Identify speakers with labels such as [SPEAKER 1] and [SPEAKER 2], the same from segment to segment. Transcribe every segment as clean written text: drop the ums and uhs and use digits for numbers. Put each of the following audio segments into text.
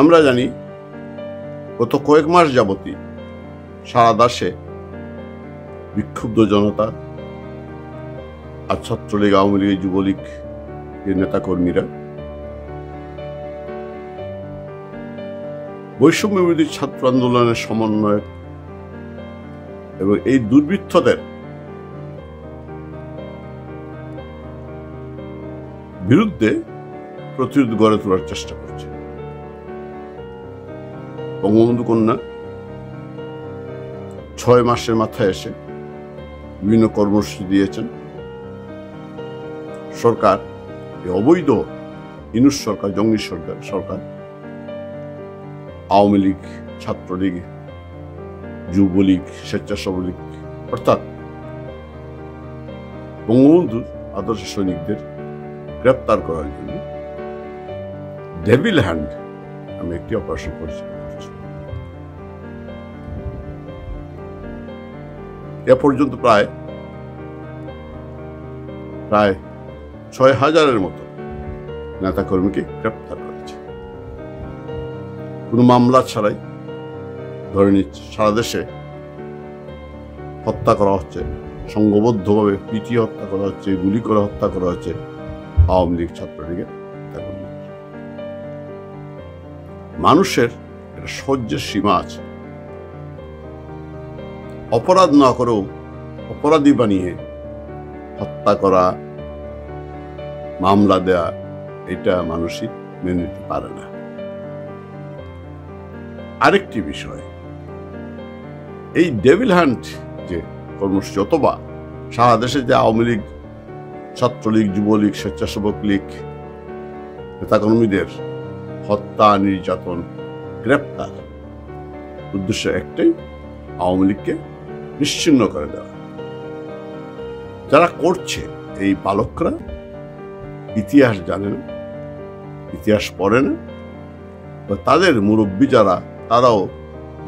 [SPEAKER 1] আমরা জানি গত কয়েক মাস যাবতই সারা দেশে বিক্ষুব্ধ জনতা আর ছাত্রলীগ, আওয়ামী লীগ, যুবলীগ এর নেতাকর্মীরা বৈষম্য বিরোধী ছাত্র আন্দোলনের সমন্বয় এবং এই দুর্বৃত্তদের বিরুদ্ধে প্রতিরোধ গড়ে তোলার চেষ্টা করছে। বঙ্গবন্ধু কন্যা 6 মাসের মাথায় এসে বিভিন্ন কর্মসূচি দিয়েছেন। সরকার অবৈধ ইনুস সরকার, জঙ্গি সরকার আওয়ামী লীগ, ছাত্রলীগ, যুবলীগ, স্বেচ্ছাসেবক লীগ অর্থাৎ বঙ্গবন্ধুর আদর্শ সৈনিকদের গ্রেপ্তার করার জন্য ডেভিল হ্যান্ড আমি একটি অপারেশন পরিচালনা করছি। এ পর্যন্ত প্রায় 6,000-এর মতো নেতাকর্মীকে গ্রেপ্তার করেছে। কোনো মামলা ছাড়াই ধরে নিচ্ছে। সারা দেশে হত্যা করা হচ্ছে, সংঘবদ্ধভাবে পিটিয়ে হত্যা করা হচ্ছে, গুলি করে হত্যা করা হচ্ছে আওয়ামী লীগ, ছাত্রলীগের নেতাকর্মী। মানুষের একটা সহ্যের সীমা আছে। অপরাধ না করেও অপরাধী বানিয়ে হত্যা করা, মামলা দেয়া, এটা মানুষই মেনে নিতে পারে না। আরেকটি বিষয়, এই ডেভিল হান্ট যে কর্মসূচি অথবা সারা দেশে যে আওয়ামী লীগ, ছাত্রলীগ, যুবলীগ, স্বেচ্ছাসেবক লীগ নেতাকর্মীদের হত্যা, নির্যাতন, গ্রেপ্তার, উদ্দেশ্য একটাই, আওয়ামী লীগকে নিশ্চিহ্ন করে দেওয়া। যারা করছে এই বালকরা ইতিহাস জানে না, ইতিহাস পড়ে না, বা তাদের মুরব্বী যারা তারাও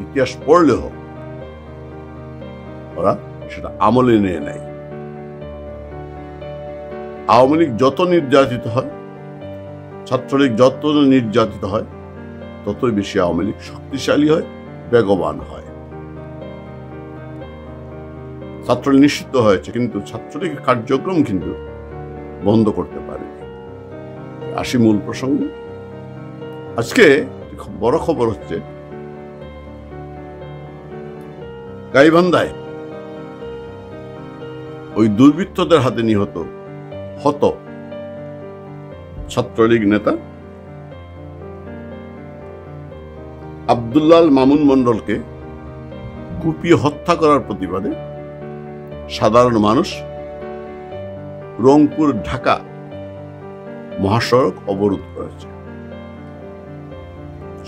[SPEAKER 1] ইতিহাস পড়লেও ওরা সেটা আমলে নিয়ে নেয়। আওয়ামী লীগ যত নির্যাতিত হয়, ছাত্রলীগ যত নির্যাতিত হয়, ততই বেশি আওয়ামী লীগ শক্তিশালী হয়, বেগবান হয়। ছাত্রলীগ নিষিদ্ধ হয়েছে, কিন্তু ছাত্রলীগের কার্যক্রম কিন্তু বন্ধ করতে পারেনি। আসি মূল প্রসঙ্গে। আজকে বড় খবর হচ্ছে, গাইবান্ধায় ওই দুর্বৃত্তদের হাতে নিহত ছাত্রলীগ নেতা আব্দুল্লাহ মামুন মন্ডলকে কুপিয়ে হত্যা করার প্রতিবাদে সাধারণ মানুষ রংপুর ঢাকা মহাসড়ক অবরোধ করেছে।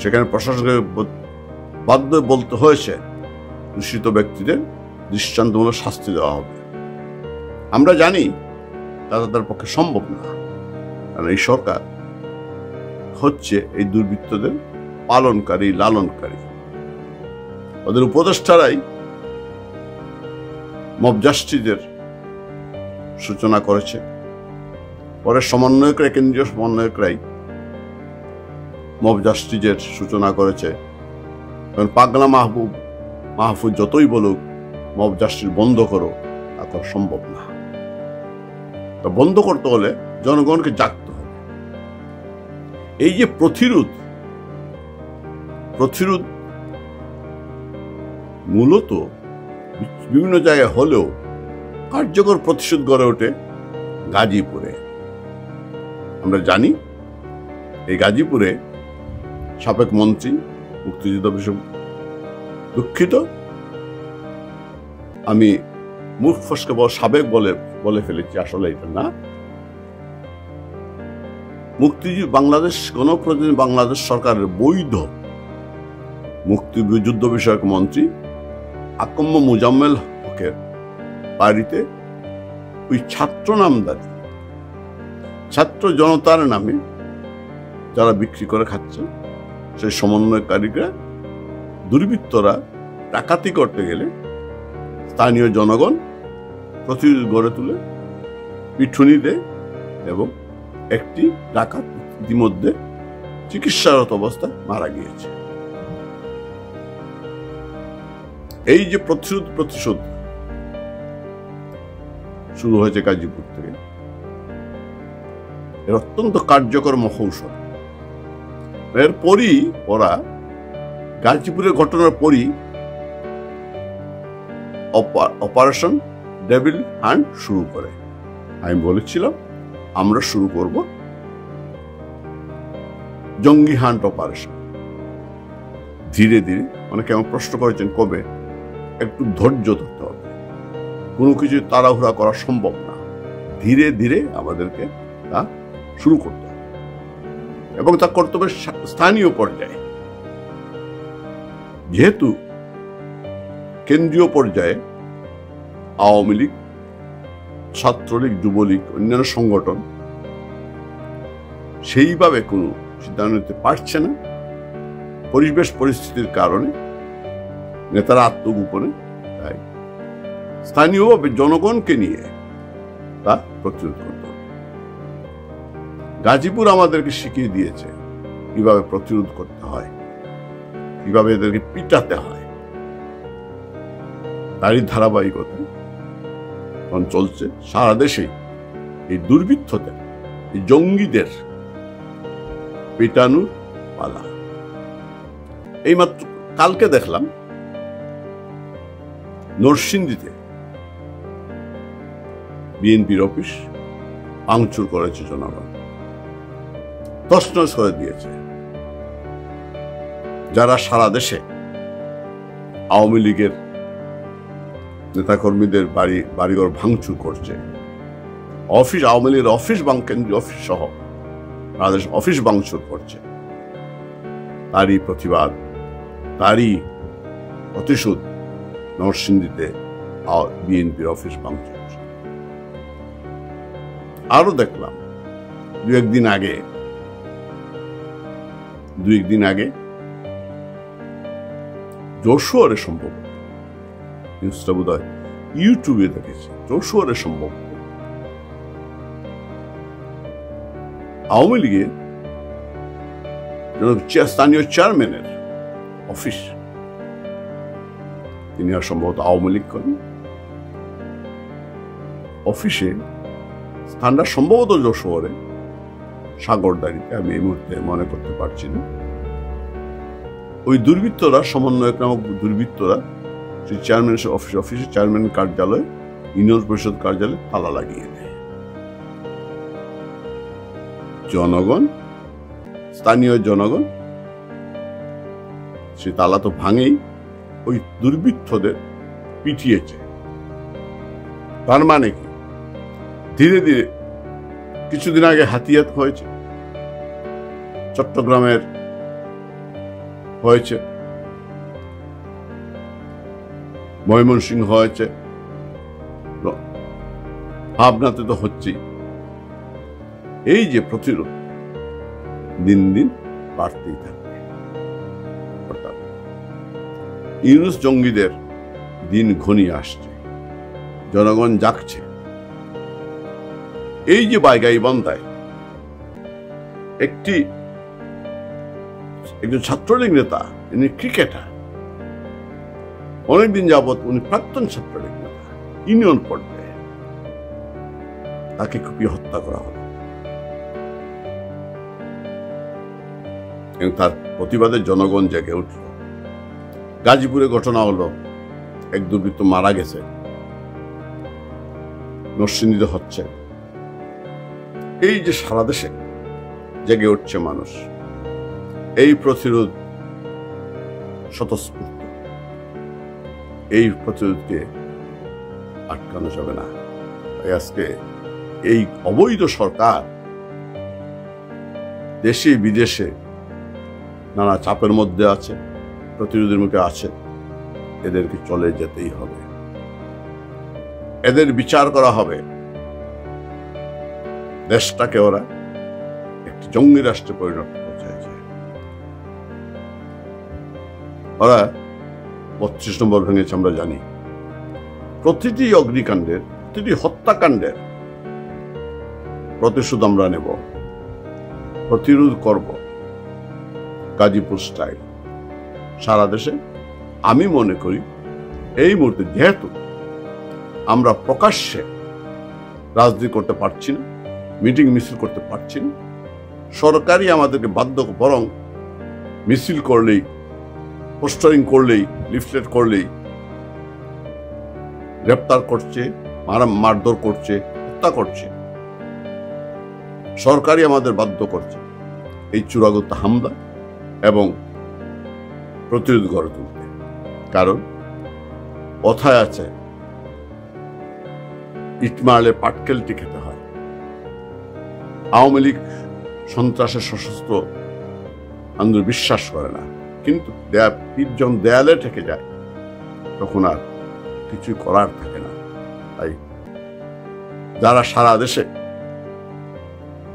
[SPEAKER 1] সেখানে প্রশাসনকে বাধ্য বলতে হয়েছে দূষিত ব্যক্তিদের দৃষ্টান্তমূলক শাস্তি দেওয়া হবে। আমরা জানি তাদের পক্ষে সম্ভব না, কারণ এই সরকার হচ্ছে এই দুর্বৃত্তদের পালনকারী, লালনকারী। ওদের উপদেষ্টারাই মব জাস্টিসের সূচনা করেছে, পরে সমন্বয়করা, কেন্দ্রীয় সমন্বয়করাই মব জাস্টিসের সূচনা করেছে। কারণ পাগলা মাহফুজ যতই বলুক মব জাস্টিস বন্ধ করো, তা তো সম্ভব না। তা বন্ধ করতে হলে জনগণকে জাগতে হবে। এই যে প্রতিরোধ মূলত বিভিন্ন জায়গায় হলেও কার্যকর প্রতিশোধ গড়ে ওঠে গাজীপুরে। আমরা জানি এই গাজীপুরে সাবেক মন্ত্রী, মুক্তিযুদ্ধ বিষয়, দুঃখিত আমি মুখ ফসকে সাবেক বলে ফেলেছি, আসলে এটা না। বাংলাদেশ গণপ্রজাতন্ত্রী বাংলাদেশ সরকারের বৈধ মুক্তিযুদ্ধ বিষয়ক মন্ত্রী আকম্ম মুজাম্মেল হকের বাড়িতে ওই ছাত্র নামদারি ছাত্র জনতার নামে যারা বিক্রি করে খাচ্ছে, সেই সমন্বয়কারীরা, দুর্বৃত্তরা ডাকাতি করতে গেলে স্থানীয় জনগণ প্রতিরোধ গড়ে তুলে পিঠুনি দেয় এবং একটি ডাকাত ইতিমধ্যে চিকিৎসারত অবস্থায় মারা গিয়েছে। এই যে প্রতিশোধ শুরু হয়েছে গাজীপুর থেকে, এর অত্যন্ত কার্যকর মহৌষধ। এরপরই ওরা গাজীপুরের ঘটনার পরই অপারেশন ডেভিল হ্যান্ড শুরু করে। আমি বলেছিলাম আমরা শুরু করব জঙ্গি হান্ট অপারেশন। ধীরে ধীরে অনেকে আমার প্রশ্ন করেছেন কবে, একটু ধৈর্য ধরতে হবে, কোনো কিছু তাড়াহুড়া করা সম্ভব না, ধীরে ধীরে আমাদেরকে তা শুরু করতে হবে এবং তা করতে হবে স্থানীয় পর্যায়ে। যেহেতু কেন্দ্রীয় পর্যায়ে আওয়ামী লীগ, ছাত্রলীগ, যুবলীগ, অন্যান্য সংগঠন সেইভাবে কোনো সিদ্ধান্ত নিতে পারছে না, পরিবেশ পরিস্থিতির কারণে নেতারা আত্মগোপনে, তাই স্থানীয়ভাবে জনগণকে নিয়ে তা প্রতিরোধ করতে হবে। গাজীপুর আমাদেরকে শিখিয়ে দিয়েছে কিভাবে প্রতিরোধ করতে হয়, কিভাবে এদেরকে পিটাতে হয়। তারই ধারাবাহিকতা এখন চলছে সারা দেশে। এই দুর্বৃত্তদের, এই জঙ্গিদের পিটানোর পালা। এইমাত্র কালকে দেখলাম নরসিংদীতে বিএনপির অফিস ভাঙচুর করেছে জনগণ, তছনছ করে দিয়েছে। যারা সারা দেশে আওয়ামী লীগের নেতাকর্মীদের বাড়িঘর ভাঙচুর করছে, অফিস, আওয়ামী লীগের অফিস, কেন্দ্রীয় অফিস সহ বাংলাদেশ অফিস ভাঙচুর করছে, তারই প্রতিবাদ, তারই প্রতিশোধ নরসিংদীতে বিএনপির অফিস ভাঙচুর। আরো দেখলাম দু একদিন আগে যশোরে সম্ভব, নিউজটা বোধ হয় ইউটিউবে দেখেছি, যশোরে সম্ভব আওয়ামী লীগের স্থানীয় চেয়ারম্যানের অফিস, তিনি আর সম্ভবত আওয়ামী লীগ করেন, অফিসে স্থানটা সম্ভবত যশোরে সাগরদাড়িতে, আমি এই মুহূর্তে মনে করতে পারছি না। ওই দুর্বৃত্তরা, সমন্বয়ক নামক দুর্বৃত্তরা সেই চেয়ারম্যানের অফিসে চেয়ারম্যান কার্যালয়, ইউনিয়ন পরিষদ কার্যালয়ে তালা লাগিয়ে দেয়। জনগণ, স্থানীয় জনগণ সে তালা তো ভাঙেই, ওই দুর্বৃত্তদের পিটিয়েছে। তার মানে কি, ধীরে ধীরে কিছুদিন আগে হাতিয়াত হয়েছে, চট্টগ্রামের হয়েছে, ময়মনসিংহ হয়েছে, ভাবনাতে তো হচ্ছেই। এই যে প্রতিরোধ দিন দিন বাড়তেই থাকবে। অর্থাৎ ইউনূস জঙ্গিদের দিন ঘনিয়ে আসছে, জনগণ জাগছে। এই যে গাইবান্ধায় একজন ছাত্রলীগ নেতা, ইনি ক্রিকেটার, অনেকদিন যাবৎ উনি প্রাক্তন ছাত্রলীগ নেতা, ইউনিয়ন পর্যায়ে, তাকে কুপিয়ে হত্যা করা হলো এবং তার প্রতিবাদে জনগণ জেগে উঠল। গাজীপুরে ঘটনা হলো, এক দুর্বৃত্ত মারা গেছে, নরসিংদীতে হচ্ছে। এই যে সারা দেশে জেগে উঠছে মানুষ, এই প্রতিরোধ স্বতঃস্ফূর্ত, এই প্রতিরোধকে আটকানো যাবে না। আজকে এই অবৈধ সরকার দেশে বিদেশে নানা চাপের মধ্যে আছে, প্রতিরোধের মুখে আছে, এদেরকে চলে যেতেই হবে, এদের বিচার করা হবে। দেশটাকে ওরা একটি জঙ্গি রাষ্ট্রে পরিণত করতে চাইছে। ওরা ৩২ নম্বর ভেঙেছে, আমরা জানি। প্রতিটি অগ্নিকাণ্ডের, প্রতিটি হত্যাকাণ্ডের প্রতিশোধ আমরা নেব, প্রতিরোধ করব, গাজীপুর স্টাইল সারা দেশে। আমি মনে করি এই মুহূর্তে যেহেতু আমরা প্রকাশ্যে রাজনীতি করতে পারছি না, মিটিং মিছিল করতে পারছি না, সরকারই আমাদেরকে বাধ্য, বরং মিছিল করলেই, পোস্টারিং করলেই, লিফলেট করলেই গ্রেপ্তার করছে, মারধর করছে, হত্যা করছে। সরকারই আমাদের বাধ্য করছে এই চূড়াগত হামলা এবং প্রতিরোধ গড়ে তুলতে। কারণ কথায় আছে, ইট মারলে পাটকেলটি খেতে হয়। আওয়ামী লীগ সন্ত্রাসের সশস্ত্র আন্দোলন বিশ্বাস করে না, কিন্তু পিঠ যখন দেয়ালে ঠেকে যায় তখন আর কিছুই করার থাকে না। তাই যারা সারা দেশে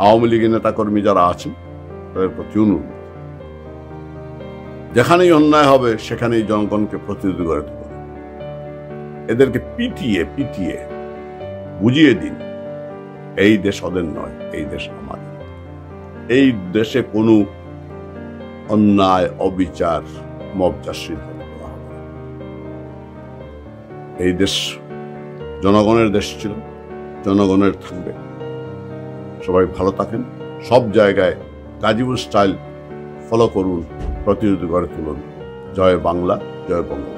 [SPEAKER 1] আওয়ামী লীগের নেতাকর্মী যারা আছেন তাদের প্রতি অনুরোধ, যেখানেই অন্যায় হবে সেখানেই জনগণকে প্রতিরোধ গড়ে তুলুন। এদেরকে পিটিয়ে পিটিয়ে বুঝিয়ে দিন এই দেশ ওদের নয়, এই দেশ আমাদের। এই দেশে কোনো অন্যায়, অবিচার, মবজাসীর হবে না। এই দেশ জনগণের দেশ ছিল, জনগণের থাকবে। সবাই ভালো থাকেন। সব জায়গায় গাজীপুর স্টাইল ফলো করুন, প্রতিরোধ গড়ে তুলুন। জয় বাংলা, জয় বঙ্গবন্ধু।